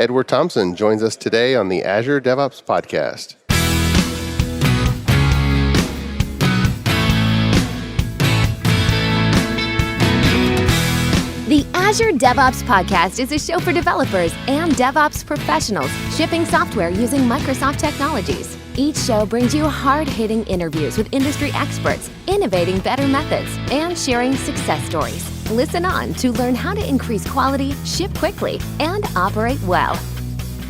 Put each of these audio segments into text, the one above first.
Edward Thomson joins us today on the Azure DevOps Podcast. The Azure DevOps Podcast is a show for developers and DevOps professionals shipping software using Microsoft technologies. Each show brings you hard-hitting interviews with industry experts, innovating better methods, and sharing success stories. Listen on to learn how to increase quality, ship quickly, and operate well.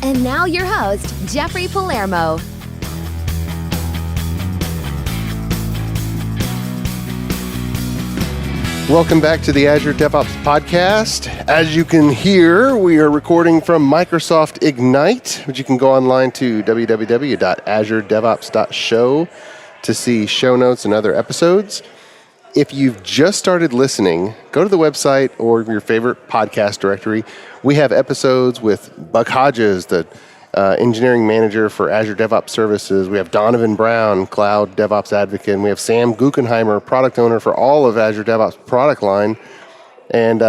And now your host, Jeffrey Palermo. Welcome back to the Azure DevOps Podcast. As you can hear, we are recording from Microsoft Ignite, which you can go online to www.azuredevops.show to see show notes and other episodes. If you've just started listening, go to the website or your favorite podcast directory. We have episodes with Buck Hodges, the engineering manager for Azure DevOps Services. We have Donovan Brown, cloud DevOps advocate. And we have Sam Guggenheimer, product owner for all of Azure DevOps product line. And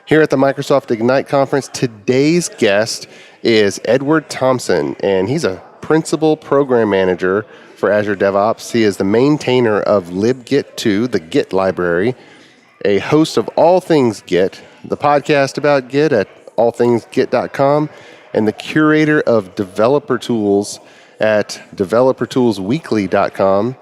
here at the Microsoft Ignite conference, today's guest is Edward Thomson, and he's a principal program manager for Azure DevOps. He is the maintainer of libgit2, the Git library, a host of All Things Git, the podcast about Git at allthingsgit.com, and the curator of developer tools at developertoolsweekly.com.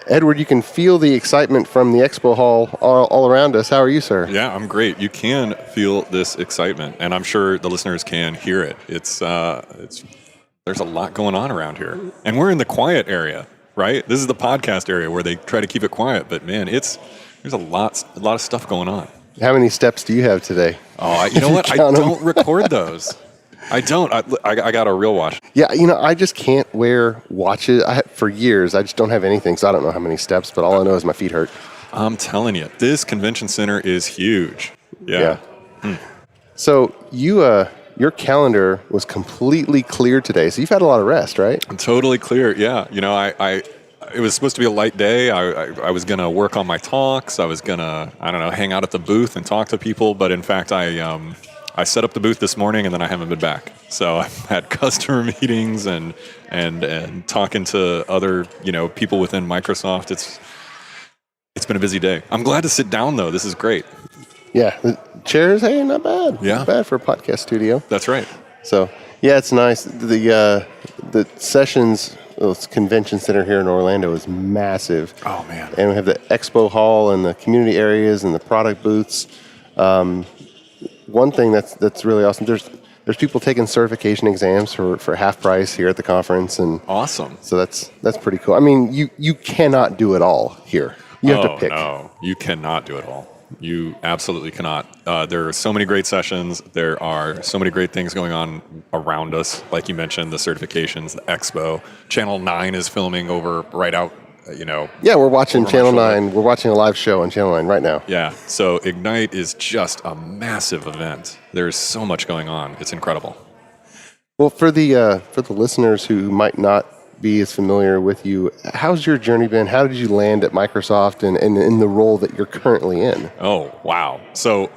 Edward, you can feel the excitement from the expo hall all around us. How are you, sir? Yeah, I'm great. You can feel this excitement, and I'm sure the listeners can hear it. It's there's a lot going on around here, and we're in the quiet area, right? This is the podcast area where they try to keep it quiet, but man, there's a lot of stuff going on. How many steps do you have today? Oh, you know what? I don't record those. I don't. I got a real watch. Yeah, I just can't wear watches. For years, I just don't have anything, so I don't know how many steps, but all I know is my feet hurt. I'm telling you, this convention center is huge. Yeah. So your calendar was completely clear today, so you've had a lot of rest, right? I'm totally clear, yeah. It was supposed to be a light day. I was going to work on my talks. I was going to, hang out at the booth and talk to people. But in fact, I set up the booth this morning and then I haven't been back. So I've had customer meetings and talking to other, people within Microsoft. It's been a busy day. I'm glad to sit down though. This is great. Yeah, the chairs, hey, not bad. Yeah. Not bad for a podcast studio. That's right. So, yeah, it's nice. The sessions... This convention center here in Orlando is massive. Oh, man. And we have the expo hall and the community areas and the product booths. One thing that's really awesome, there's people taking certification exams for half price here at the conference. And awesome. So that's pretty cool. I mean, you cannot do it all here. You have to pick. No, you cannot do it all. You absolutely cannot. There are so many great sessions. There are so many great things going on around us. Like you mentioned, the certifications, the expo. Channel 9 is filming over right out, Yeah, we're watching Channel 9. We're watching a live show on Channel 9 right now. Yeah, so Ignite is just a massive event. There's so much going on. It's incredible. Well, for the listeners who might not be as familiar with you, how's your journey been? How did you land at Microsoft and in the role that you're currently in? Oh, wow. So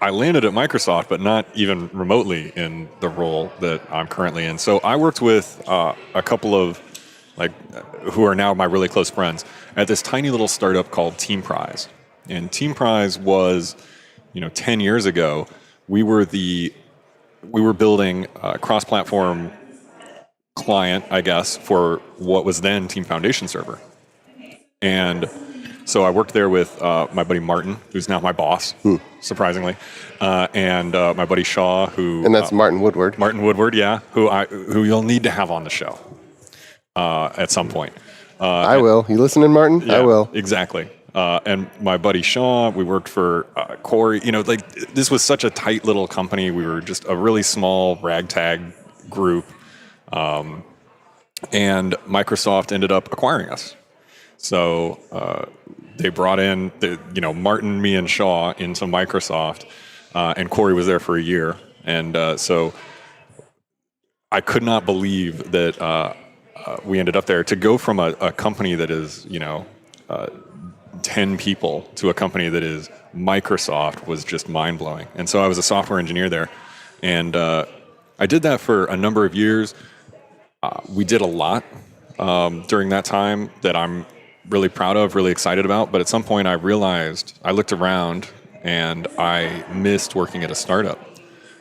I landed at Microsoft, but not even remotely in the role that I'm currently in. So I worked with a couple of, who are now my really close friends, at this tiny little startup called Teamprise. And Teamprise was, 10 years ago, we were building a cross-platform client, I guess, for what was then Team Foundation Server. And so I worked there with my buddy Martin, who's now my boss, surprisingly, and my buddy Shaw, who... And that's Martin Woodward. Martin Woodward, yeah, who you'll need to have on the show at some point. I will. You listening, Martin? Yeah, I will. Exactly. And my buddy Shaw, we worked for Corey. This was such a tight little company. We were just a really small ragtag group. And Microsoft ended up acquiring us. So they brought in, Martin, me, and Shaw into Microsoft, and Corey was there for a year. And so I could not believe that we ended up there. To go from a company that is, 10 people to a company that is Microsoft was just mind-blowing. And so I was a software engineer there. And I did that for a number of years. We did a lot during that time that I'm really proud of, really excited about. But at some point I realized, I looked around and I missed working at a startup.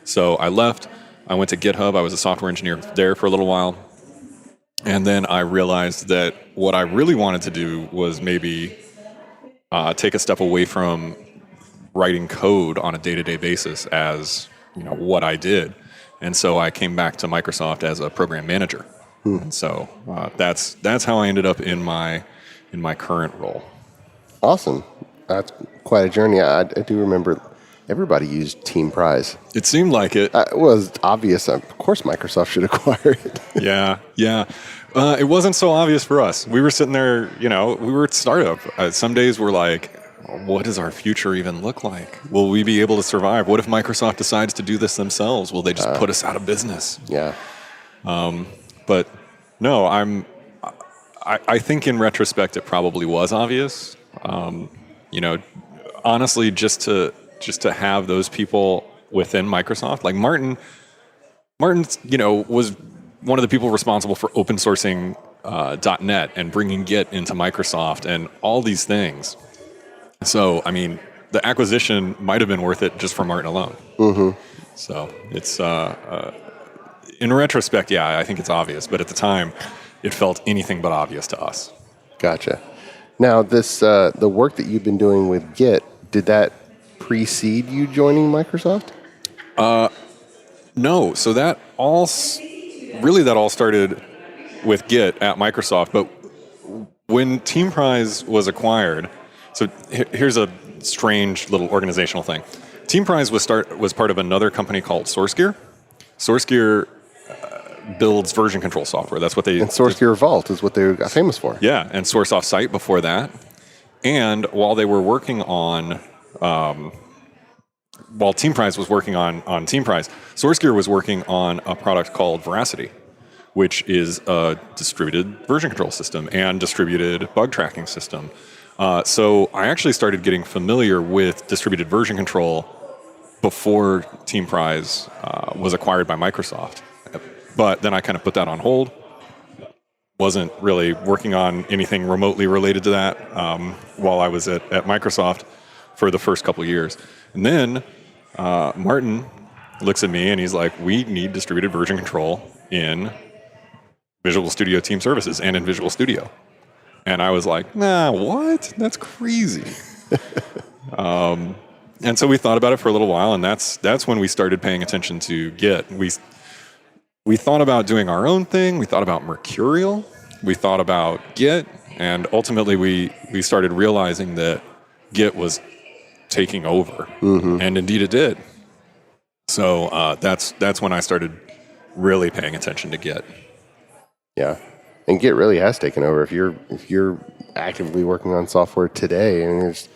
So I left, I went to GitHub, I was a software engineer there for a little while. And then I realized that what I really wanted to do was maybe take a step away from writing code on a day-to-day basis as what I did. And so I came back to Microsoft as a program manager. And so that's how I ended up in my current role. Awesome. That's quite a journey. I do remember everybody used Teamprise. It seemed like it. It was obvious. Of course, Microsoft should acquire it. Yeah. It wasn't so obvious for us. We were sitting there, we were at startup. Some days we're like, what does our future even look like? Will we be able to survive? What if Microsoft decides to do this themselves? Will they just put us out of business? Yeah. But no, I think in retrospect it probably was obvious. Honestly, just to have those people within Microsoft, like Martin, was one of the people responsible for open sourcing .NET and bringing Git into Microsoft and all these things. So, the acquisition might have been worth it just for Martin alone. Mm-hmm. So it's in retrospect, yeah, I think it's obvious, but at the time, it felt anything but obvious to us. Gotcha. Now, this the work that you've been doing with Git, did that precede you joining Microsoft? No. So that all started with Git at Microsoft, but when Teamprise was acquired, so here's a strange little organizational thing. Teamprise was part of another company called SourceGear. SourceGear builds version control software. That's what they... And SourceGear Vault is what they got famous for. Yeah, and Source Offsite before that. And while they were working on... while Teamprise was working on Teamprise, SourceGear was working on a product called Veracity, which is a distributed version control system and distributed bug tracking system. So I actually started getting familiar with distributed version control before Teamprise was acquired by Microsoft. But then I kind of put that on hold. Wasn't really working on anything remotely related to that while I was at Microsoft for the first couple of years. And then Martin looks at me and he's like, we need distributed version control in Visual Studio Team Services and in Visual Studio. And I was like, nah, what? That's crazy. And so we thought about it for a little while, and that's when we started paying attention to Git. We thought about doing our own thing. We thought about Mercurial. We thought about Git. And ultimately, we started realizing that Git was taking over. Mm-hmm. And indeed it did. So that's when I started really paying attention to Git. Yeah. And Git really has taken over. If you're actively working on software today, there's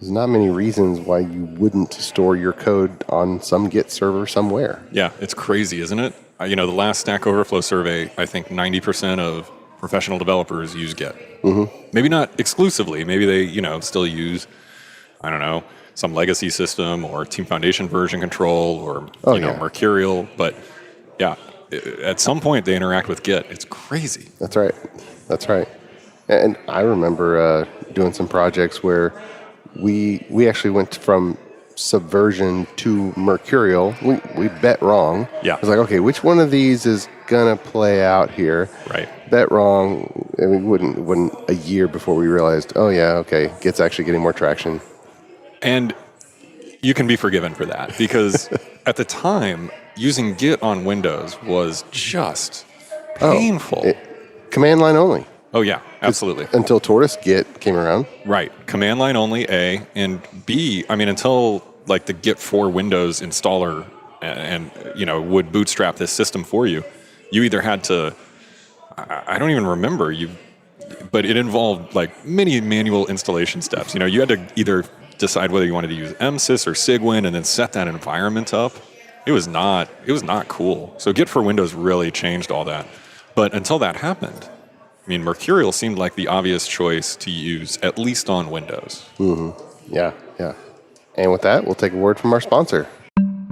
not many reasons why you wouldn't store your code on some Git server somewhere. Yeah, it's crazy, isn't it? The last Stack Overflow survey, I think 90% of professional developers use Git. Mm-hmm. Maybe not exclusively. Maybe they, still use, I don't know, some legacy system or Team Foundation version control or, Mercurial. But yeah, at some point they interact with Git. It's crazy. That's right. And I remember doing some projects where we actually went from Subversion to Mercurial. We bet wrong. Yeah. I was like, okay, which one of these is gonna play out here? Right. Bet wrong. And we wouldn't a year before we realized, oh yeah, okay, Git's actually getting more traction. And you can be forgiven for that because at the time, using Git on Windows was just painful. Command line only. Oh yeah, absolutely. Until Tortoise Git came around. Right. Command line only, A, and B, until like the Git for Windows installer and would bootstrap this system for you, you either had to, I don't even remember, but it involved like many manual installation steps. You had to either decide whether you wanted to use MSys or Cygwin and then set that environment up. It was not cool. So Git for Windows really changed all that. But until that happened, Mercurial seemed like the obvious choice to use, at least on Windows. Mm-hmm. Yeah. And with that, we'll take a word from our sponsor.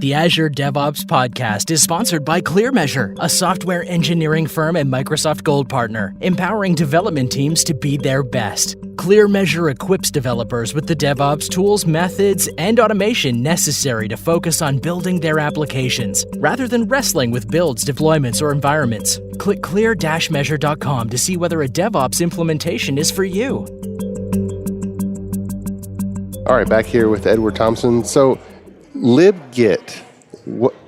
The Azure DevOps Podcast is sponsored by ClearMeasure, a software engineering firm and Microsoft Gold partner, empowering development teams to be their best. ClearMeasure equips developers with the DevOps tools, methods, and automation necessary to focus on building their applications, rather than wrestling with builds, deployments, or environments. Click clear-measure.com to see whether a DevOps implementation is for you. All right, back here with Edward Thomson. So, libgit,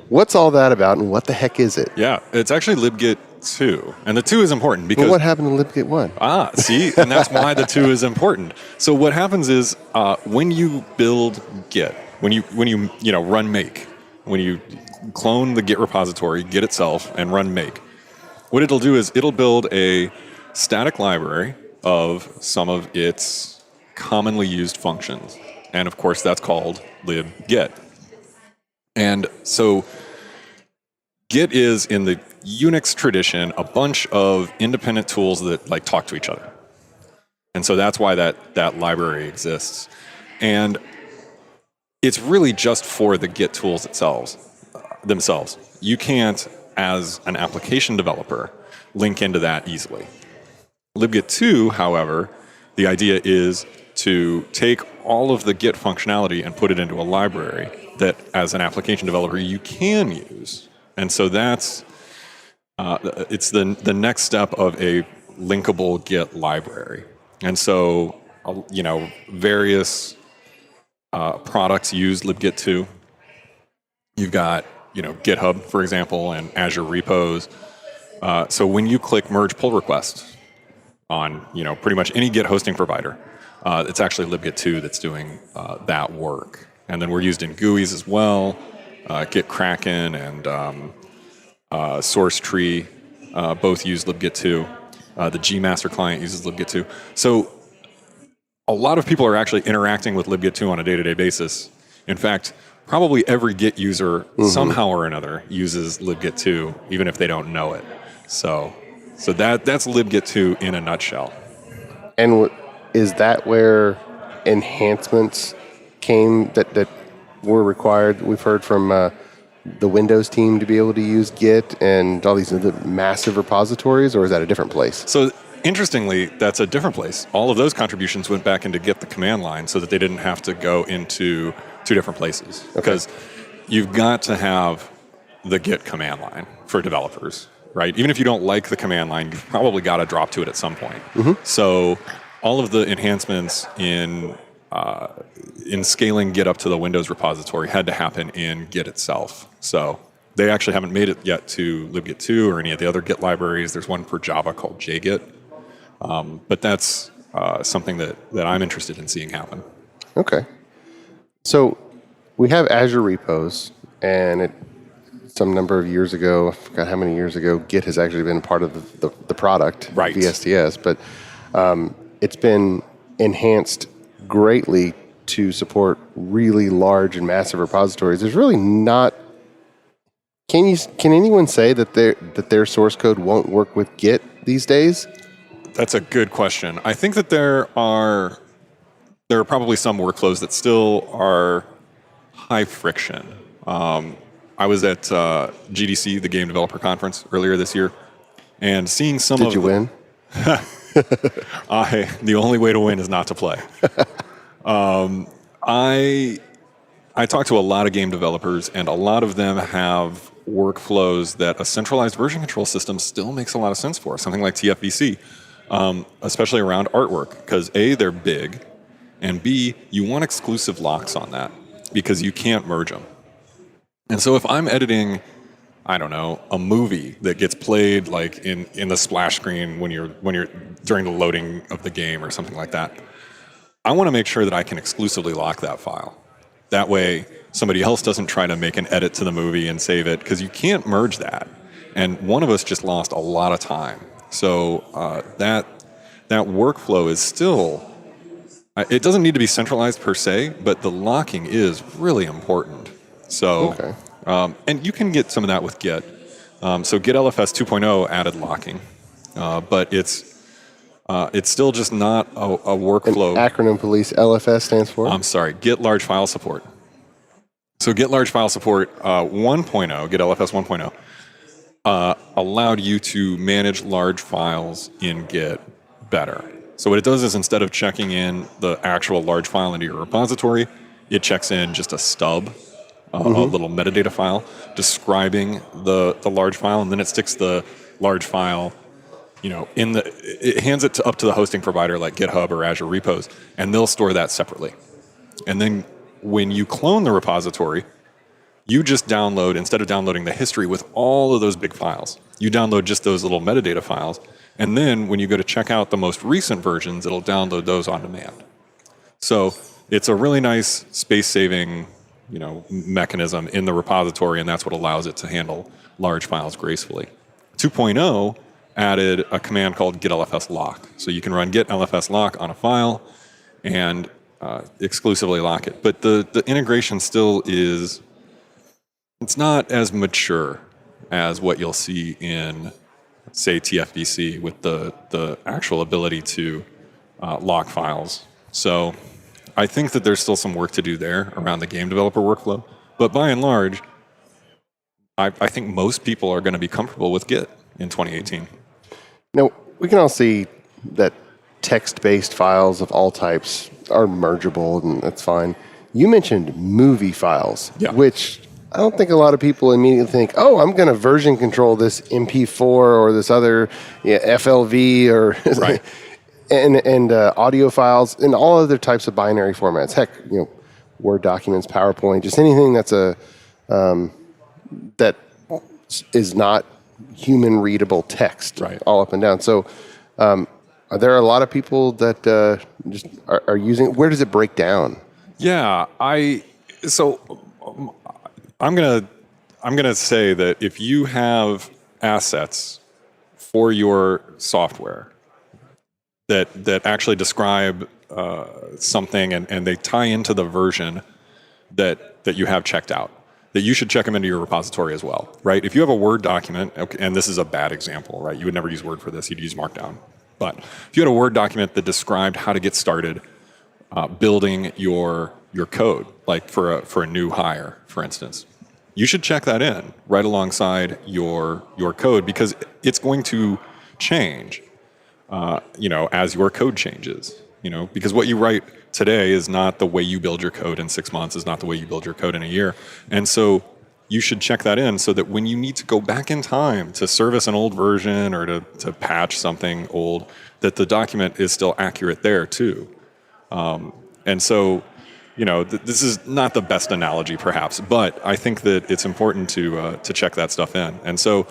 what's all that about, and what the heck is it? Yeah, it's actually libgit2, and the 2 is important because... Well, what happened to libgit 1? See, and that's why the 2 is important. So what happens is when you build Git, when you run make, when you clone the Git repository, Git itself, and run make, what it'll do is it'll build a static library of some of its commonly used functions. And of course, that's called libgit. And so Git is, in the Unix tradition, a bunch of independent tools that talk to each other. And so that's why that library exists. And it's really just for the Git tools themselves. You can't, as an application developer, link into that easily. libgit2, however, the idea is to take all of the Git functionality and put it into a library that, as an application developer, you can use. And so that's it's the next step of a linkable Git library. And so, various products use libgit2. You've got, GitHub, for example, and Azure repos. So when you click merge pull request on, pretty much any Git hosting provider, it's actually libgit2 that's doing that work. And then we're used in GUIs as well. Git Kraken and Source Tree both use libgit2. The Gmaster client uses libgit2. So a lot of people are actually interacting with libgit2 on a day-to-day basis. In fact, probably every Git user somehow or another uses libgit2, even if they don't know it. So that's libgit2 in a nutshell. And is that where enhancements came that were required? We've heard from the Windows team to be able to use Git and all these other massive repositories, or is that a different place? So interestingly, that's a different place. All of those contributions went back into Git, the command line, so that they didn't have to go into 2 different places. Okay. Because you've got to have the Git command line for developers, right? Even if you don't like the command line, you've probably got to drop to it at some point. So all of the enhancements in scaling Git up to the Windows repository had to happen in Git itself. So they actually haven't made it yet to libgit2 or any of the other Git libraries. There's one for Java called JGit. But that's something that I'm interested in seeing happen. Okay. So we have Azure repos, and some number of years ago, I forgot how many years ago, Git has actually been part of the product, right. VSTS, but it's been enhanced greatly to support really large and massive repositories. There's really not. Can anyone say that their source code won't work with Git these days? That's a good question. I think that there are probably some workflows that still are high friction. I was at GDC, the Game Developer Conference, earlier this year, and seeing some Did you win? The only way to win is not to play. I talk to a lot of game developers, and a lot of them have workflows that a centralized version control system still makes a lot of sense for. Something like TFVC, especially around artwork, because A, they're big, and B, you want exclusive locks on that because you can't merge them. And so if I'm editing, I don't know, a movie that gets played like in the splash screen when you're during the loading of the game or something like that, I want to make sure that I can exclusively lock that file. That way, somebody else doesn't try to make an edit to the movie and save it, because you can't merge that. And one of us just lost a lot of time. So that workflow is still, it doesn't need to be centralized per se, but the locking is really important. So, okay. And you can get some of that with Git. So Git LFS 2.0 added locking, but it's still just not a workflow. An acronym police, LFS stands for? I'm sorry, Git large file support. So Git large file support 1.0, Git LFS 1.0, allowed you to manage large files in Git better. So what it does is instead of checking in the actual large file into your repository, it checks in just a stub, a little metadata file describing the large file, and then it sticks the large file, it hands it up to the hosting provider like GitHub or Azure repos, and they'll store that separately. And then when you clone the repository, you just download, instead of downloading the history with all of those big files, you download just those little metadata files. And then when you go to check out the most recent versions, it'll download those on demand. So it's a really nice space-saving, mechanism in the repository, and that's what allows it to handle large files gracefully. 2.0 added a command called git LFS lock. So you can run git LFS lock on a file and exclusively lock it. But the integration still is, it's not as mature as what you'll see in, say, TFVC with the actual ability to lock files. So I think that there's still some work to do there around the game developer workflow. But by and large, I think most people are going to be comfortable with Git in 2018. Now, we can all see that text-based files of all types are mergeable, and that's fine. You mentioned movie files, which I don't think a lot of people immediately think, oh, I'm going to version control this MP4 or this other FLV or right. and audio files and all other types of binary formats. Heck, Word documents, PowerPoint, just anything that's that is not human readable text, right, all up and down. So, are there a lot of people that just are using? Where does it break down? Yeah, I'm gonna say that if you have assets for your software that actually describe something and they tie into the version that you have checked out, that you should check them into your repository as well, right? If you have a Word document, and this is a bad example, right? You would never use Word for this, you'd use Markdown. But if you had a Word document that described how to get started building your code, like for a new hire, for instance, you should check that in right alongside your code, because it's going to change, as your code changes. Because what you write today is not the way you build your code in 6 months, is not the way you build your code in a year. And so you should check that in so that when you need to go back in time to service an old version or to patch something old, that the document is still accurate there too. And so, this is not the best analogy perhaps, but I think that it's important to check that stuff in. And so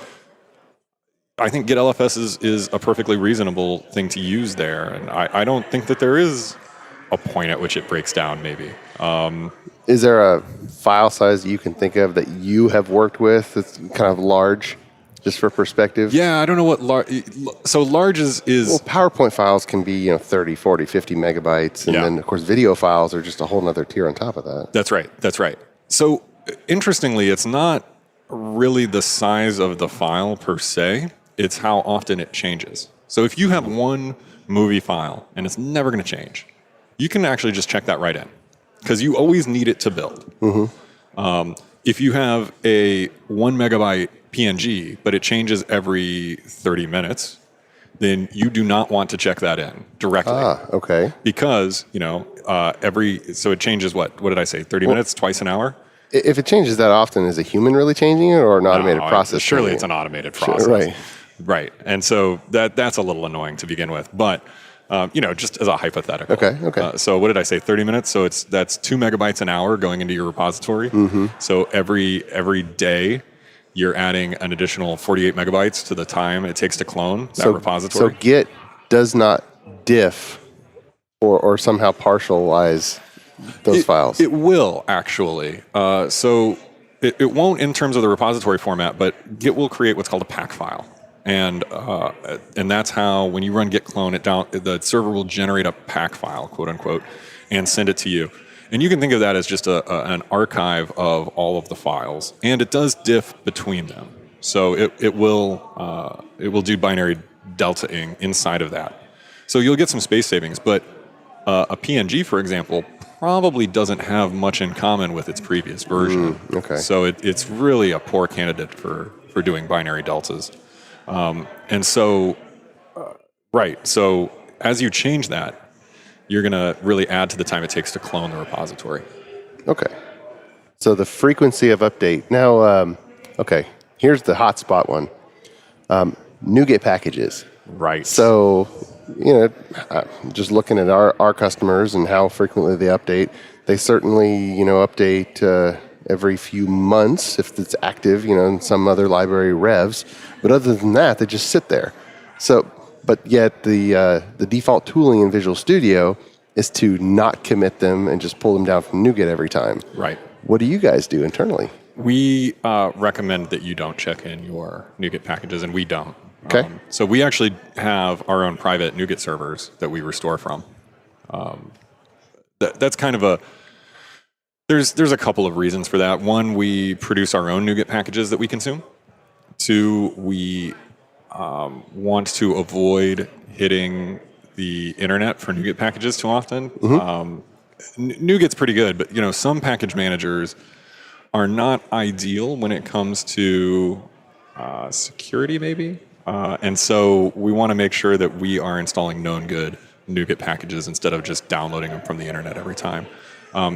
I think Git LFS is a perfectly reasonable thing to use there. And I don't think that there is a point at which it breaks down, maybe. Is there a file size you can think of that you have worked with that's kind of large, just for perspective? Yeah, I don't know what large... So large is... Well, PowerPoint files can be 30, 40, 50 megabytes. And then, of course, video files are just a whole other tier on top of that. That's right. So, interestingly, it's not really the size of the file per se. It's how often it changes. So if you have one movie file and it's never going to change, you can actually just check that right in, because you always need it to build. If you have a 1 megabyte PNG, but it changes every 30 minutes, then you do not want to check that in directly. Okay. Because, so it changes what did I say, 30 minutes, twice an hour? If it changes that often, is a human really changing it or an automated process? Surely it's an automated process. Right. Right. And so that's a little annoying to begin with. But, just as a hypothetical. Okay. So what did I say, 30 minutes? So that's 2 megabytes an hour going into your repository. So every day you're adding an additional 48 megabytes to the time it takes to clone that repository. So Git does not diff or somehow partialize those files? It will, actually. So it won't in terms of the repository format, but Git will create what's called a pack file. And that's how, when you run git clone, the server will generate a pack file, quote unquote, and send it to you. And you can think of that as just an archive of all of the files, and it does diff between them. So it will do binary deltaing inside of that. So you'll get some space savings. But a PNG, for example, probably doesn't have much in common with its previous version. Okay. So it's really a poor candidate for doing binary deltas. And so, right. So as you change that, you're going to really add to the time it takes to clone the repository. Okay. So the frequency of update. Now, okay, here's the hotspot one. NuGet packages. Right. So, just looking at our customers and how frequently they update, they certainly, update every few months if it's active, in some other library revs. But other than that, they just sit there. So, but yet the default tooling in Visual Studio is to not commit them and just pull them down from NuGet every time. Right. What do you guys do internally? We recommend that you don't check in your NuGet packages, and we don't. Okay. So we actually have our own private NuGet servers that we restore from. That's kind of a... There's a couple of reasons for that. One, we produce our own NuGet packages that we consume. Two, we want to avoid hitting the internet for NuGet packages too often. NuGet's pretty good, but some package managers are not ideal when it comes to security, maybe. And so we want to make sure that we are installing known good NuGet packages instead of just downloading them from the internet every time.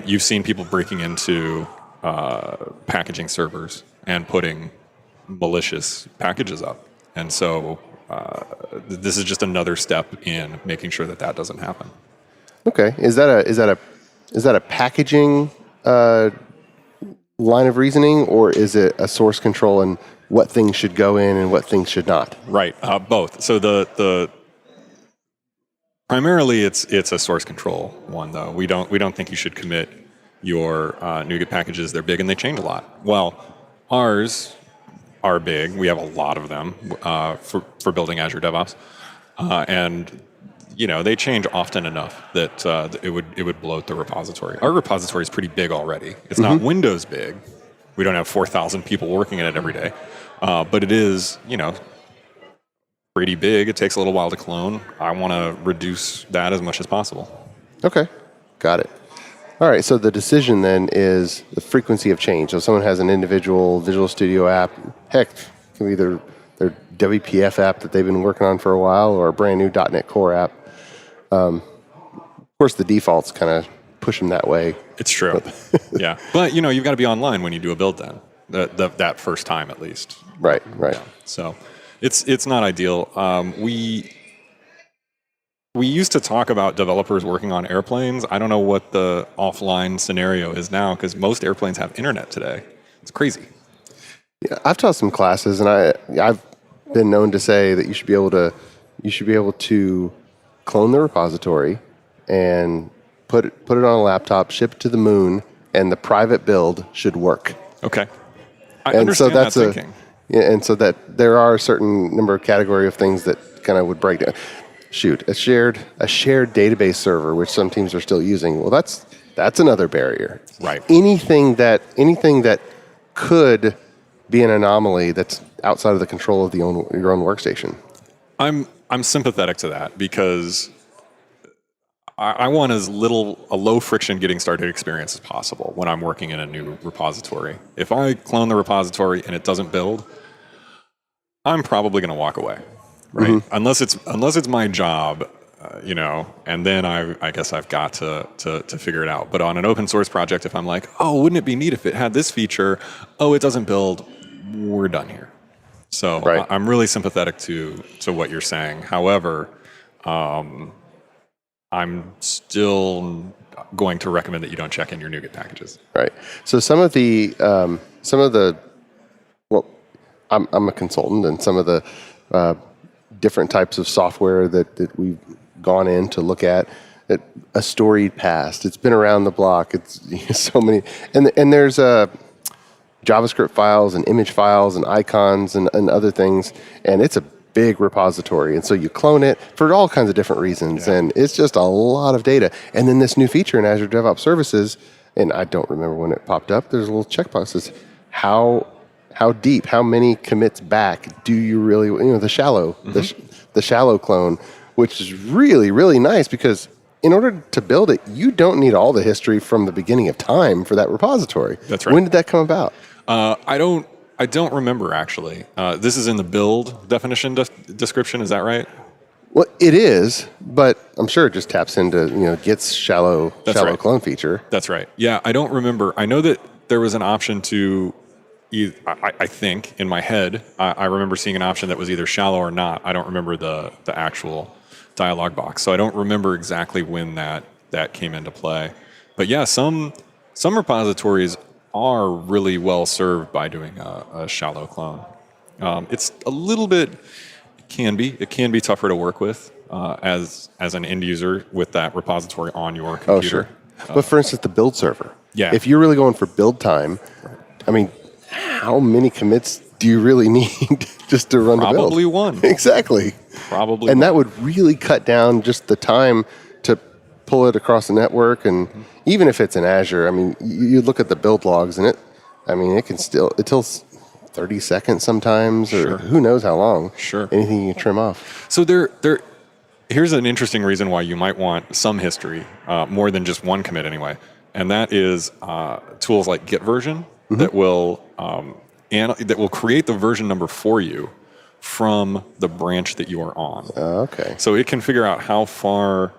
You've seen people breaking into packaging servers and putting malicious packages up. And so this is just another step in making sure that doesn't happen. Okay. Is that a packaging line of reasoning, or is it a source control and what things should go in and what things should not? Right, both. So the primarily it's a source control one, though. We don't think you should commit your NuGet packages. They're big and they change a lot. Well, ours are big. We have a lot of them for building Azure DevOps, and they change often enough that it would bloat the repository. Our repository is pretty big already. It's not Windows big. We don't have 4,000 people working in it every day. But it is, pretty big. It takes a little while to clone. I want to reduce that as much as possible. Okay, got it. All right, so the decision then is the frequency of change. So someone has an individual Visual Studio app, heck, it can be their WPF app that they've been working on for a while, or a brand new .NET Core app. Of course, the defaults kind of push them that way. It's true. Yeah. But, you've got to be online when you do a build then, that first time at least. Right. Yeah. So it's not ideal. We used to talk about developers working on airplanes. I don't know what the offline scenario is now, because most airplanes have internet today. It's crazy. Yeah, I've taught some classes, and I've been known to say that you should be able to clone the repository and put it on a laptop, ship it to the moon, and the private build should work. Okay. I understand that thinking. And so that there are a certain number of category of things that kind of would break down. Shoot, a shared database server, which some teams are still using. Well, that's another barrier. Right. Anything that could be an anomaly that's outside of the control of your own workstation. I'm sympathetic to that, because I want a low friction getting started experience as possible when I'm working in a new repository. If I clone the repository and it doesn't build, I'm probably going to walk away, right? Unless it's my job, and then I guess I've got to figure it out. But on an open source project, if I'm like, oh, wouldn't it be neat if it had this feature? Oh, it doesn't build. We're done here. So right. I'm really sympathetic to what you're saying. However, I'm still going to recommend that you don't check in your NuGet packages. Right. So some of the I'm a consultant, and some of the different types of software that we've gone in to look at, a storied past. It's been around the block. It's so many, and there's JavaScript files and image files and icons and other things, and it's a big repository. And so you clone it for all kinds of different reasons, and it's just a lot of data. And then this new feature in Azure DevOps Services, and I don't remember when it popped up, there's a little checkbox that says how deep, how many commits back do you really, the shallow, the shallow clone, which is really, really nice, because in order to build it, you don't need all the history from the beginning of time for that repository. That's right. When did that come about? I don't remember, actually. This is in the build definition description. Is that right? Well, it is, but I'm sure it just taps into Git's shallow right. clone feature. That's right. Yeah, I don't remember. I know that there was an option to, I think in my head, I remember seeing an option that was either shallow or not. I don't remember the actual dialog box, so I don't remember exactly when that came into play. But yeah, some repositories are really well served by doing a shallow clone. It's a little bit, it can be tougher to work with as an end user with that repository on your computer. Oh, sure. But for instance, the build server. Yeah. If you're really going for build time, I mean, how many commits do you really need just to run the build? Probably one. Exactly. Probably and one. that would really cut down just the time to pull it across the network. And even if it's in Azure, I mean, you look at the build logs and it can still, it tells 30 seconds sometimes, or who knows how long. Sure. Anything you can trim off. So here's an interesting reason why you might want some history, more than just one commit anyway. And that is tools like Git version that will create the version number for you from the branch that you are on. Okay. So it can figure out how far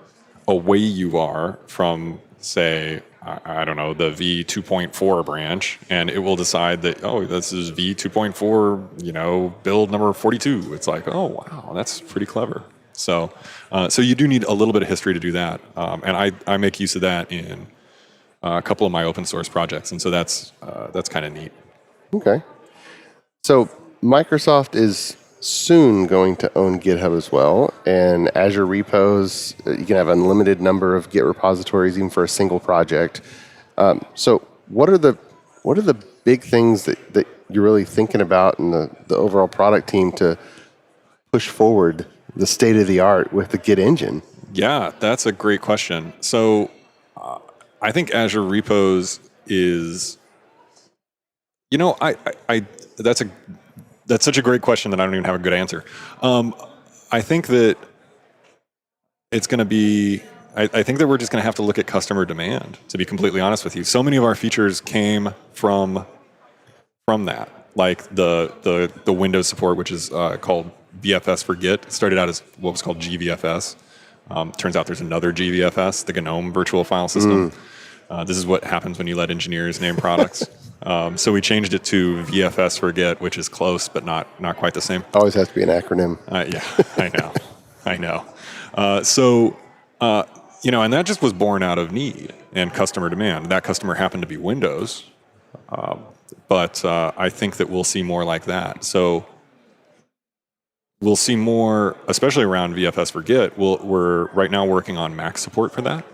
away you are from, say, I don't know, the v2.4 branch, and it will decide that, oh, this is v2.4, build number 42. It's like, oh, wow, that's pretty clever. So you do need a little bit of history to do that. And I make use of that in a couple of my open source projects. And so that's kind of neat. Okay. So Microsoft is soon going to own GitHub as well, and Azure repos, you can have an unlimited number of Git repositories even for a single project. So what are the big things that you're really thinking about in the overall product team to push forward the state of the art with the Git engine? Yeah, that's a great question. So I think Azure repos is, that's such a great question that I don't even have a good answer. I think that it's going to be, I think that we're just going to have to look at customer demand, to be completely honest with you. So many of our features came from that, like the Windows support, which is called VFS for Git. It started out as what was called GVFS. Turns out there's another GVFS, the GNOME virtual file system. This is what happens when you let engineers name products. So we changed it to VFS for Git, which is close, but not quite the same. Always has to be an acronym. Yeah, I know. And that just was born out of need and customer demand. That customer happened to be Windows, but I think that we'll see more like that. So we'll see more, especially around VFS for Git. We're right now working on Mac support for that,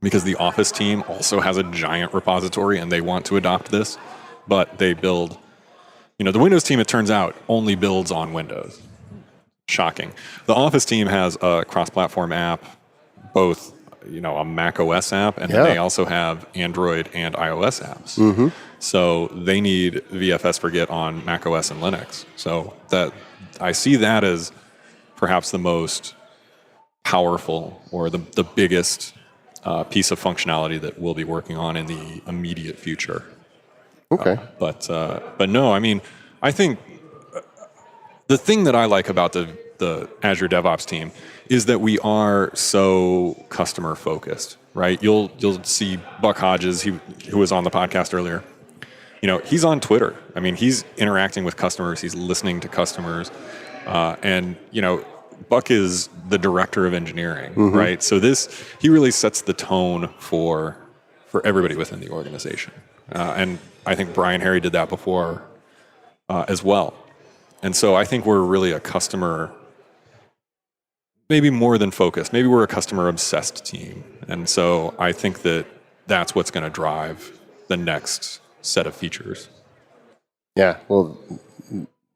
because the Office team also has a giant repository and they want to adopt this, but they build, the Windows team, it turns out, only builds on Windows. Shocking. The Office team has a cross-platform app, both, a Mac OS app, and then they also have Android and iOS apps. Mm-hmm. So they need VFS for Git on Mac OS and Linux. So that I see that as perhaps the most powerful or the biggest piece of functionality that we'll be working on in the immediate future. Okay. But no, I think the thing that I like about the Azure DevOps team is that we are so customer focused, right? You'll see Buck Hodges, who was on the podcast earlier. He's on Twitter. He's interacting with customers. He's listening to customers, and Buck is the director of engineering, right? So he really sets the tone for everybody within the organization. And I think Brian Harry did that before as well. And so I think we're really a customer, maybe more than focused. Maybe we're a customer-obsessed team. And so I think that that's what's going to drive the next set of features. Yeah, well,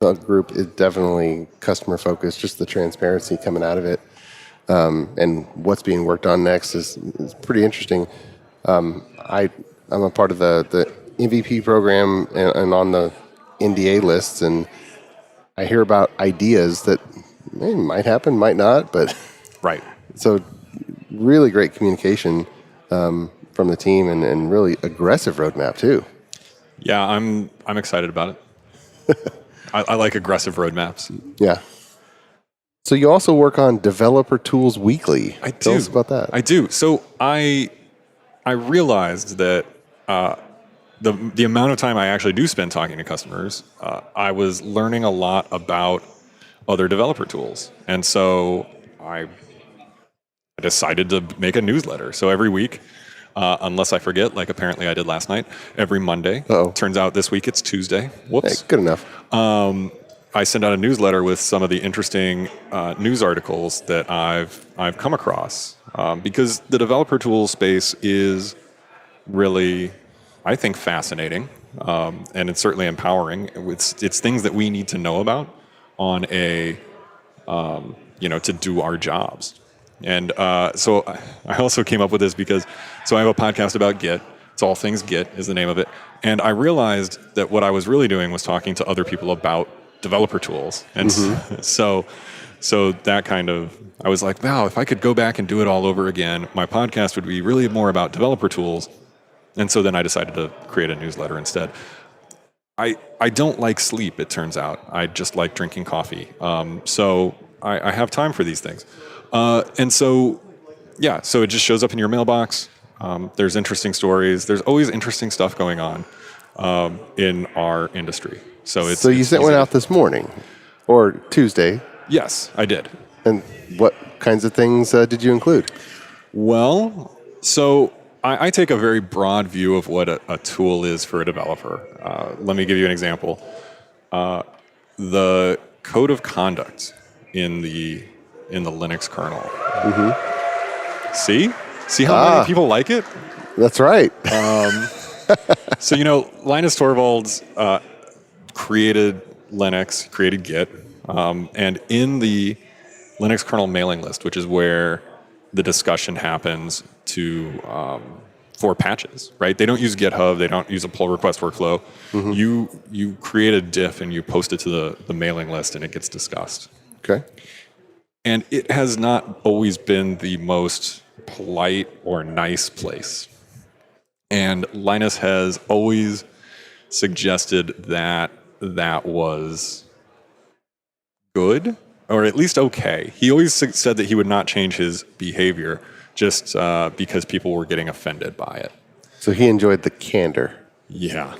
the group is definitely customer focused, just the transparency coming out of it. And what's being worked on next is pretty interesting. I'm a part of the MVP program and on the NDA lists, and I hear about ideas that might happen, might not, but right. So really great communication from the team and really aggressive roadmap too. Yeah, I'm excited about it. I like aggressive roadmaps. Yeah. So you also work on Developer Tools Weekly. I do. Tell us about that. I do. So I realized that the amount of time I actually do spend talking to customers, I was learning a lot about other developer tools, and so I decided to make a newsletter. So every week, unless I forget, like apparently I did last night, every Monday. Uh-oh. Turns out this week it's Tuesday. Whoops. Hey, good enough. I send out a newsletter with some of the interesting news articles that I've come across, because the developer tools space is really, I think, fascinating, and it's certainly empowering. It's things that we need to know about on to do our jobs. And so I also came up with this because I have a podcast about Git. It's All Things Git is the name of it. And I realized that what I was really doing was talking to other people about developer tools. And so that kind of, I was like, wow, if I could go back and do it all over again, my podcast would be really more about developer tools. And so then I decided to create a newsletter instead. I don't like sleep, it turns out. I just like drinking coffee. So I have time for these things. And so it just shows up in your mailbox. There's interesting stories. There's always interesting stuff going on in our industry. So you sent one out this morning or Tuesday. Yes, I did. And what kinds of things did you include? Well, so I take a very broad view of what a tool is for a developer. Let me give you an example. The code of conduct in the Linux kernel. Mm-hmm. See how many people like it? That's right. So Linus Torvalds created Linux, created Git, and in the Linux kernel mailing list, which is where the discussion happens for patches, right? They don't use GitHub. They don't use a pull request workflow. Mm-hmm. You create a diff and you post it to the mailing list and it gets discussed. Okay. And it has not always been the most polite or nice place. And Linus has always suggested that was good, or at least okay. He always said that he would not change his behavior just because people were getting offended by it. So he enjoyed the candor. Yeah,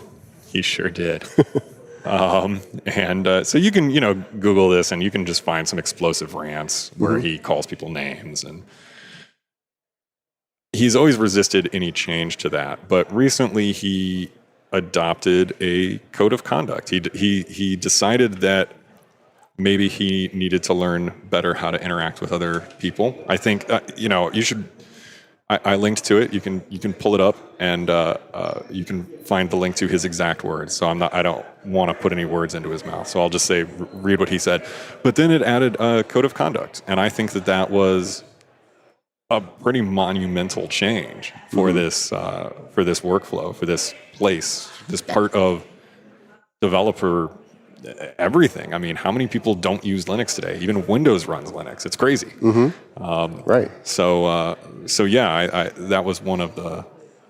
he sure did. So you can, Google this and you can just find some explosive rants where he calls people names, and he's always resisted any change to that. But recently he adopted a code of conduct. He decided that maybe he needed to learn better how to interact with other people. I think you should. I linked to it. You can pull it up and you can find the link to his exact words. So I don't want to put any words into his mouth. So I'll just say read what he said. But then it added a code of conduct, and I think that was a pretty monumental change for this workflow, for this place, this part of developer everything. I mean, how many people don't use Linux today? Even Windows runs Linux. It's crazy. Mm-hmm. Right. So yeah, that was one of the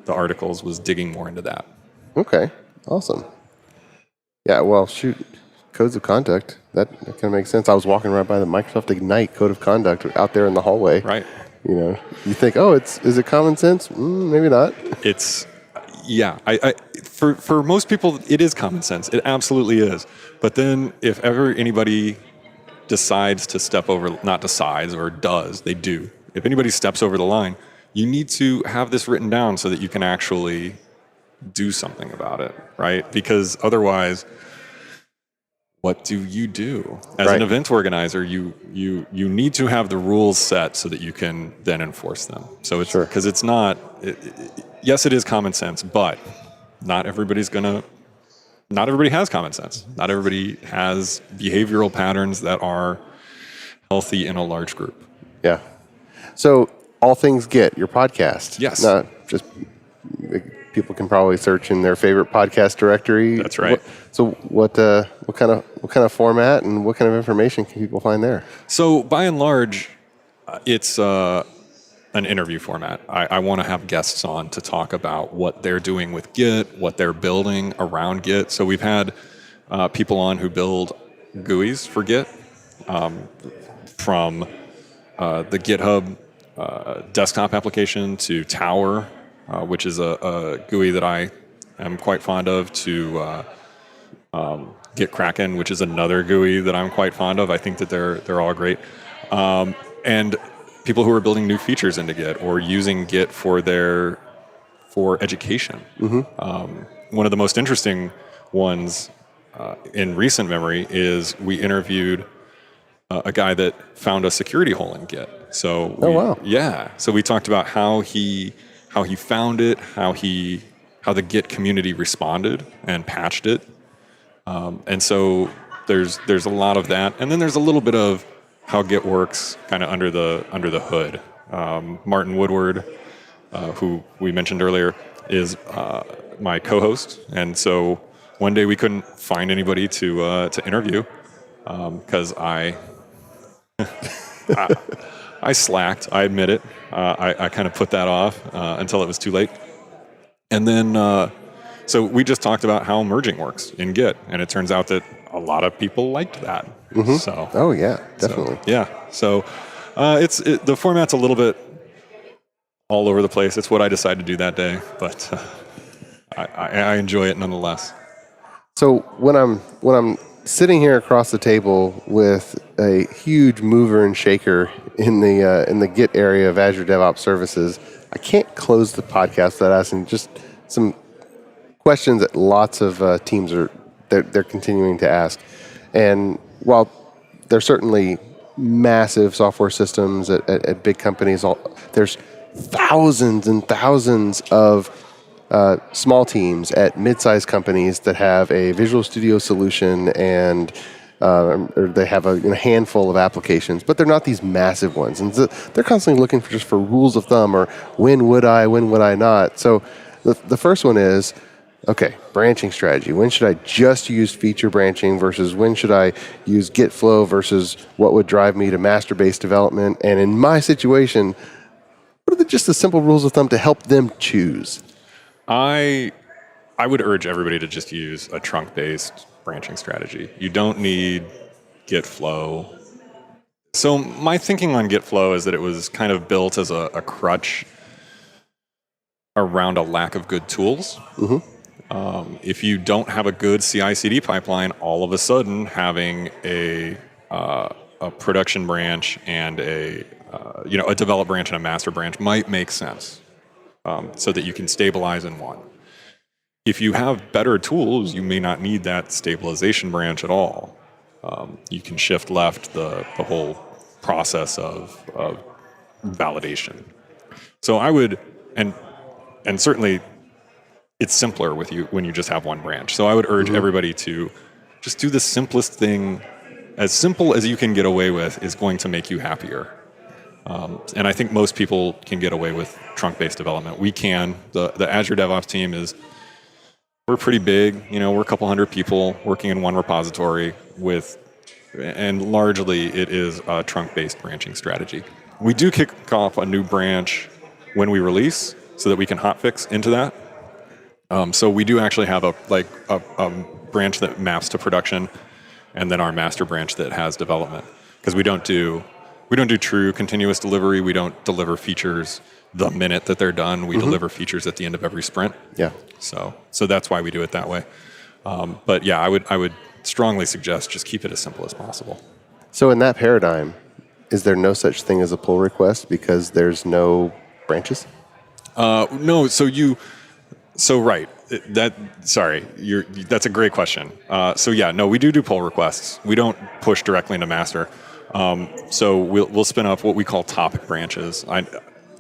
articles, was digging more into that. Okay. Awesome. Yeah. Well, shoot. Codes of conduct. That kind of makes sense. I was walking right by the Microsoft Ignite code of conduct out there in the hallway. Right. You think, is it common sense? Maybe not. It's, yeah. For most people, it is common sense. It absolutely is. But then if ever anybody decides to step over, not decides or does, they do. If anybody steps over the line, you need to have this written down so that you can actually do something about it, right? Because otherwise, what do you do? As an event organizer, you need to have the rules set so that you can then enforce them. So it's because it's not, yes, it is common sense, but not everybody has common sense. Not everybody has behavioral patterns that are healthy in a large group. Yeah. So All Things Git, your podcast. Yes. Not just people can probably search in their favorite podcast directory. That's right. What kind of format and what kind of information can people find there? So by and large, it's an interview format. I want to have guests on to talk about what they're doing with Git, what they're building around Git. So we've had people on who build GUIs for Git, from the GitHub desktop application to Tower, which is a GUI that I am quite fond of, to Git Kraken, which is another GUI that I'm quite fond of. I think that they're all great. And people who are building new features into Git or using Git for education. One of the most interesting ones in recent memory is we interviewed a guy that found a security hole in Git. So yeah. So we talked about how he found it, how the Git community responded and patched it. And so there's a lot of that, and then there's a little bit of how Git works kind of under the hood. Martin Woodward, who we mentioned earlier, is my co-host, and so one day we couldn't find anybody to interview because I slacked. I admit it. I kind of put that off until it was too late, and then so we just talked about how merging works in Git, and it turns out that a lot of people liked that. So, oh yeah, definitely. So the format's a little bit all over the place. It's what I decided to do that day, but I enjoy it nonetheless. So when I'm sitting here across the table with a huge mover and shaker in the Git area of Azure DevOps Services, I can't close the podcast without asking just some questions that lots of teams they're continuing to ask. And while there's certainly massive software systems at big companies, there's thousands and thousands of small teams at mid-sized companies that have a Visual Studio solution and or they have a handful of applications, but they're not these massive ones. And they're constantly looking for rules of thumb, or when would I not? So the first one is, okay, branching strategy. When should I just use feature branching versus when should I use Git flow versus what would drive me to master-based development? And in my situation, what are just the simple rules of thumb to help them choose? I would urge everybody to just use a trunk-based branching strategy. You don't need Git flow. So my thinking on Git flow is that it was kind of built as a crutch around a lack of good tools. If you don't have a good CI/CD pipeline, all of a sudden having a production branch and a develop branch and a master branch might make sense, so that you can stabilize in one. If you have better tools, you may not need that stabilization branch at all. You can shift left the whole process of validation. So I would, and certainly it's simpler with you when you just have one branch. So I would urge everybody to just do the simplest thing. As simple as you can get away with is going to make you happier. And I think most people can get away with trunk-based development. We can. The Azure DevOps team we're pretty big. We're a couple hundred people working in one repository and largely it is a trunk-based branching strategy. We do kick off a new branch when we release so that we can hotfix into that. So we do actually have a branch that maps to production, and then our master branch that has development. Because we don't do true continuous delivery. We don't deliver features the minute that they're done. We deliver features at the end of every sprint. Yeah. So that's why we do it that way. But yeah, I would strongly suggest just keep it as simple as possible. So in that paradigm, is there no such thing as a pull request because there's no branches? No. Right. That's a great question. We do pull requests. We don't push directly into master. So we'll spin up what we call topic branches.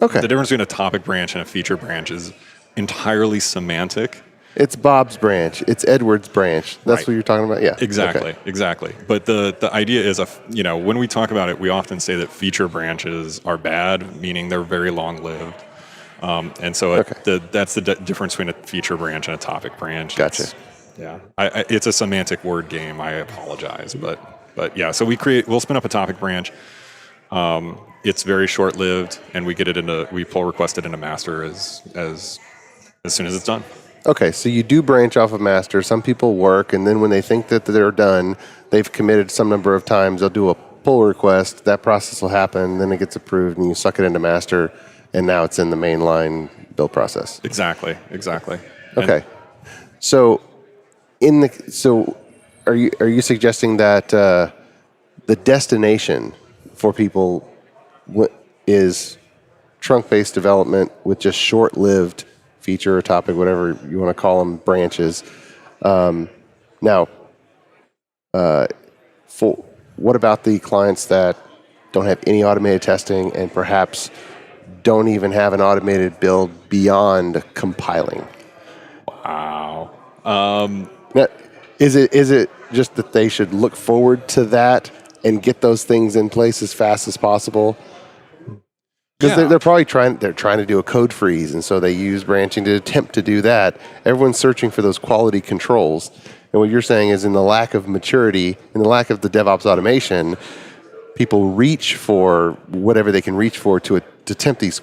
Okay. The difference between a topic branch and a feature branch is entirely semantic. It's Bob's branch. It's Edward's branch. That's right. What you're talking about? Yeah. Exactly. Okay. Exactly. But the idea is, when we talk about it, we often say that feature branches are bad, meaning they're very long-lived. And so that's the difference between a feature branch and a topic branch. Gotcha. It's a semantic word game. I apologize, but yeah. So we'll spin up a topic branch. It's very short-lived, and we pull request it into master as soon as it's done. Okay, so you do branch off of master. Some people work, and then when they think that they're done, they've committed some number of times, they'll do a pull request. That process will happen, then it gets approved, and you suck it into master, and now it's in the mainline build process. Exactly. Okay, so are you suggesting that the destination for people is trunk-based development with just short-lived feature or topic, whatever you want to call them, branches? Now, what about the clients that don't have any automated testing and perhaps don't even have an automated build beyond compiling? Wow. Now, is it just that they should look forward to that and get those things in place as fast as possible? Because they're probably trying to do a code freeze, and so they use branching to attempt to do that. Everyone's searching for those quality controls, and what you're saying is, in the lack of maturity, in the lack of the DevOps automation, people reach for whatever they can reach for to attempt these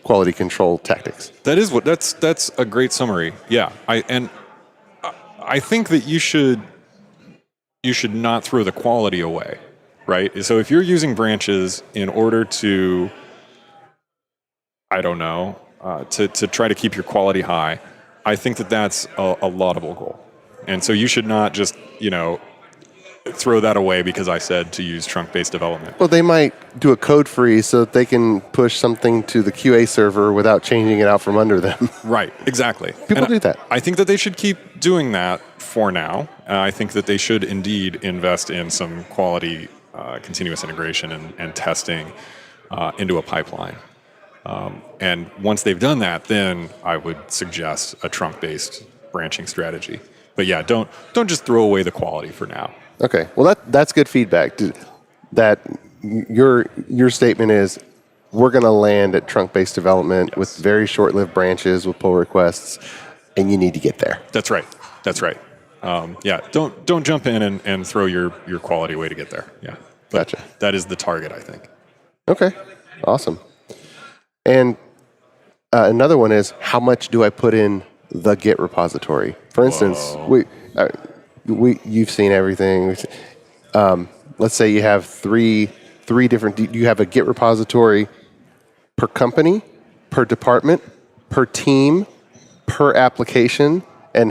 quality control tactics. That's a great summary. Yeah, I think that you should not throw the quality away, right? So if you're using branches in order to, I don't know, to try to keep your quality high, I think that that's a laudable goal. And so you should not just, throw that away because I said to use trunk-based development. Well, they might do a code freeze so that they can push something to the QA server without changing it out from under them. Right, exactly. People do that. I think that they should keep doing that for now. I think that they should indeed invest in some quality continuous integration and testing into a pipeline. And once they've done that, then I would suggest a trunk-based branching strategy. But yeah, don't just throw away the quality for now. Okay, well that's good feedback. That your statement is, we're going to land at trunk-based development with very short-lived branches with pull requests, and you need to get there. That's right. Don't jump in and throw your quality away to get there. Yeah, but gotcha. That is the target, I think. Okay, awesome. And another one is, how much do I put in the Git repository? For instance, you've seen everything. Let's say you have three different. You have a Git repository per company, per department, per team, per application, and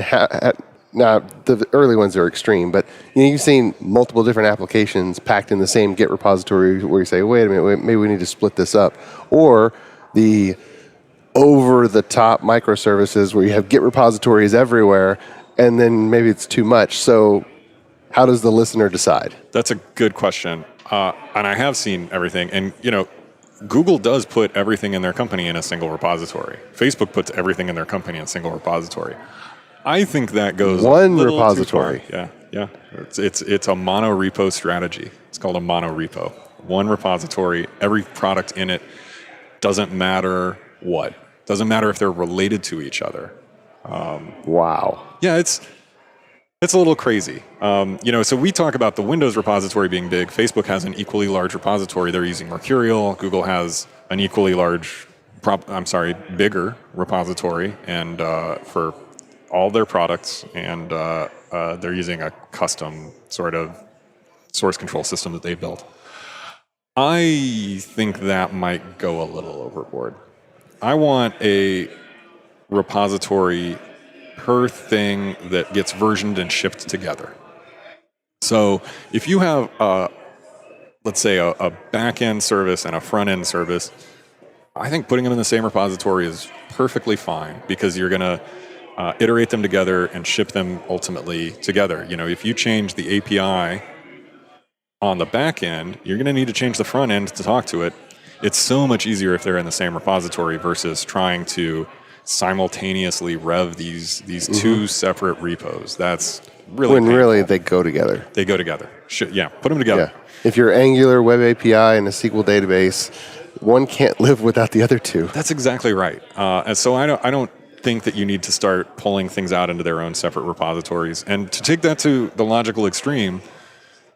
now the early ones are extreme, but you've seen multiple different applications packed in the same Git repository where you say, wait a minute, maybe we need to split this up, or the over-the-top microservices where you have Git repositories everywhere, and then maybe it's too much. So how does the listener decide? That's a good question. And I have seen everything. And, Google does put everything in their company in a single repository. Facebook puts everything in their company in a single repository. I think that goes one repository. Yeah. It's a mono repo strategy. It's called a mono repo. One repository, every product in it, doesn't matter what. Doesn't matter if they're related to each other. Wow. Yeah, it's a little crazy. So we talk about the Windows repository being big. Facebook has an equally large repository. They're using Mercurial. Google has an equally bigger repository, and for all their products, and they're using a custom sort of source control system that they built. I think that might go a little overboard. I want a repository per thing that gets versioned and shipped together. So if you have, let's say, a back-end service and a front-end service, I think putting them in the same repository is perfectly fine, because you're going to iterate them together and ship them ultimately together. If you change the API on the back end, you're going to need to change the front end to talk to it. It's so much easier if they're in the same repository versus trying to simultaneously rev these two separate repos. That's really when painful. Really they go together. They go together. Yeah, put them together. Yeah. If you're Angular, Web API, and a SQL database, one can't live without the other two. That's exactly right. And so I don't think that you need to start pulling things out into their own separate repositories. And to take that to the logical extreme,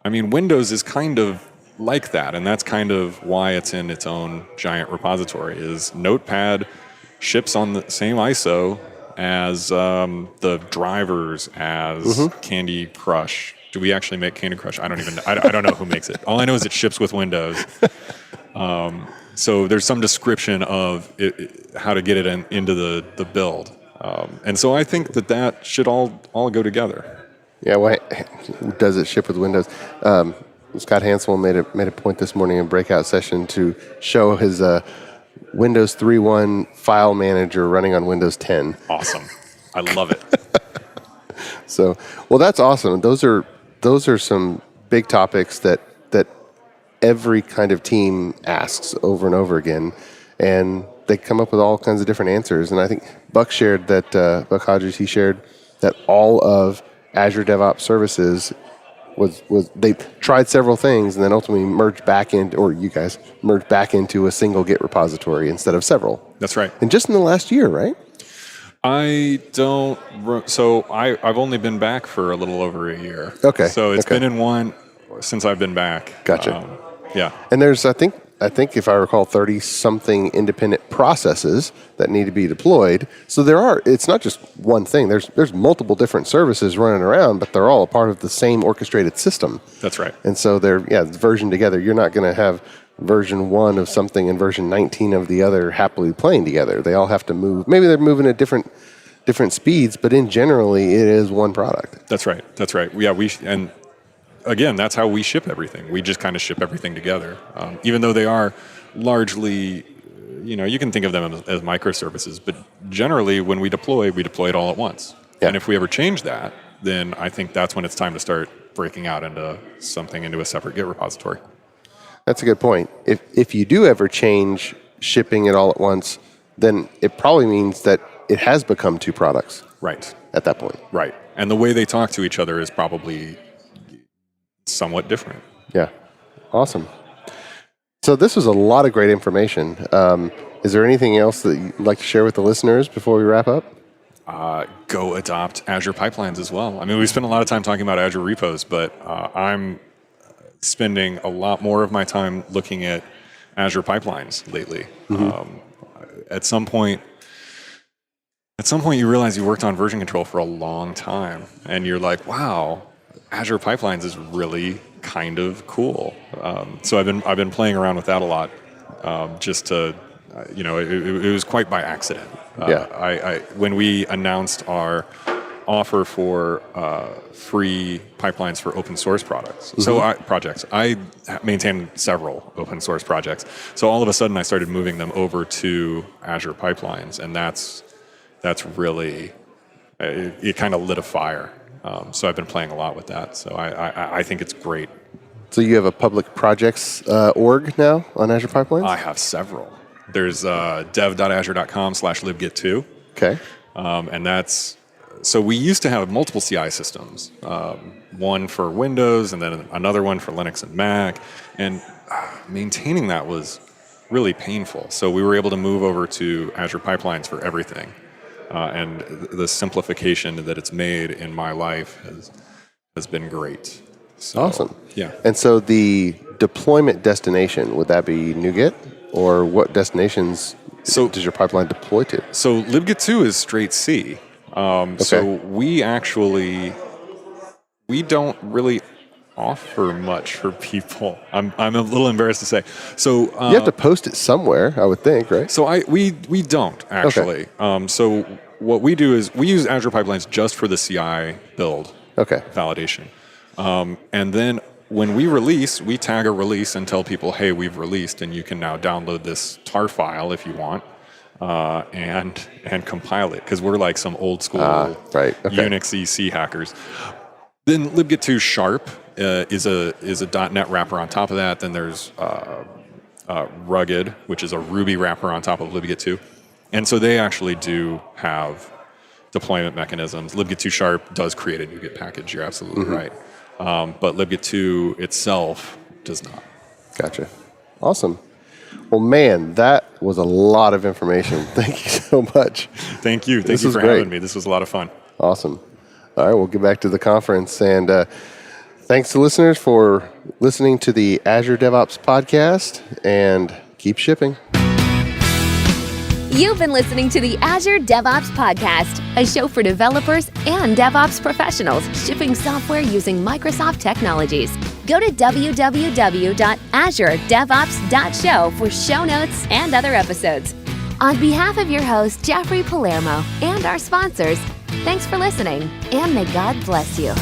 Windows is kind of like that, and that's kind of why it's in its own giant repository. Is Notepad ships on the same ISO as the drivers, as Candy Crush. Do we actually make Candy Crush? I don't even know. I don't know who makes it. All I know is it ships with Windows. So there's some description of how to get it into the build. And so I think that should all go together. Yeah, why does it ship with Windows? Scott Hansel made a point this morning in breakout session to show his Windows 3.1 file manager running on Windows 10. Awesome. I love it. So, well, that's awesome. Those are some big topics that every kind of team asks over and over again, and they come up with all kinds of different answers. And I think Buck shared that, Buck Hodges, he shared that all of Azure DevOps Services was they tried several things and then ultimately merged back into, or you guys merged back into a single Git repository instead of several. That's right. And just in the last year, right? I've only been back for a little over a year. Okay. So it's been in one since I've been back. Gotcha. Yeah. And there's, I think if I recall, 30-something independent processes that need to be deployed. So it's not just one thing. There's multiple different services running around, but they're all a part of the same orchestrated system. That's right. And so they're versioned together. You're not going to have version 1 of something and version 19 of the other happily playing together. They all have to move. Maybe they're moving at different speeds, but in generally, it is one product. That's right. Yeah, and again, that's how we ship everything. We just kind of ship everything together. Even though they are largely, you can think of them as microservices, but generally when we deploy it all at once. Yeah. And if we ever change that, then I think that's when it's time to start breaking out into a separate Git repository. That's a good point. If you do ever change shipping it all at once, then it probably means that it has become two products. Right. At that point. Right. And the way they talk to each other is probably somewhat different. Yeah. Awesome. So this was a lot of great information. Is there anything else that you'd like to share with the listeners before we wrap up? Go adopt Azure pipelines as well. I mean, we spent a lot of time talking about Azure repos, but I'm spending a lot more of my time looking at Azure pipelines lately. At some point, you realize you worked on version control for a long time, and you're like, wow, Azure pipelines is really kind of cool. So I've been playing around with that a lot, just to, it was quite by accident. When we announced our offer for free pipelines for open source projects. I maintain several open source projects. So all of a sudden I started moving them over to Azure pipelines, and that's really, it kind of lit a fire. So I've been playing a lot with that. So I think it's great. So you have a public projects org now on Azure pipelines? I have several. There's dev.azure.com/libgit2. Okay. And that's, so we used to have multiple CI systems, one for Windows and then another one for Linux and Mac, and maintaining that was really painful. So we were able to move over to Azure Pipelines for everything, and the simplification that it's made in my life has been great. So, awesome. Yeah. And so the deployment destination, would that be NuGet, or what destinations does your pipeline deploy to? So libgit2 is straight C. So we don't really offer much for people. I'm a little embarrassed to say. So you have to post it somewhere, I would think, right? So we don't actually. Okay. So what we do is we use Azure Pipelines just for the CI build validation, and then when we release, we tag a release and tell people, hey, we've released, and you can now download this tar file if you want. And compile it, because we're like some old school Unix C hackers. Then libgit2 Sharp is a .NET wrapper on top of that. Then there's Rugged, which is a Ruby wrapper on top of libgit2. And so they actually do have deployment mechanisms. libgit2 Sharp does create a NuGet package. You're absolutely right. But libgit2 itself does not. Gotcha. Awesome. Well, man, that was a lot of information. Thank you so much. Thank you. Thank you for having me. This was a lot of fun. Awesome. All right, we'll get back to the conference. And Thanks to listeners for listening to the Azure DevOps podcast, and keep shipping. You've been listening to the Azure DevOps Podcast, a show for developers and DevOps professionals shipping software using Microsoft technologies. Go to www.azuredevops.show for show notes and other episodes. On behalf of your host, Jeffrey Palermo, and our sponsors, thanks for listening, and may God bless you.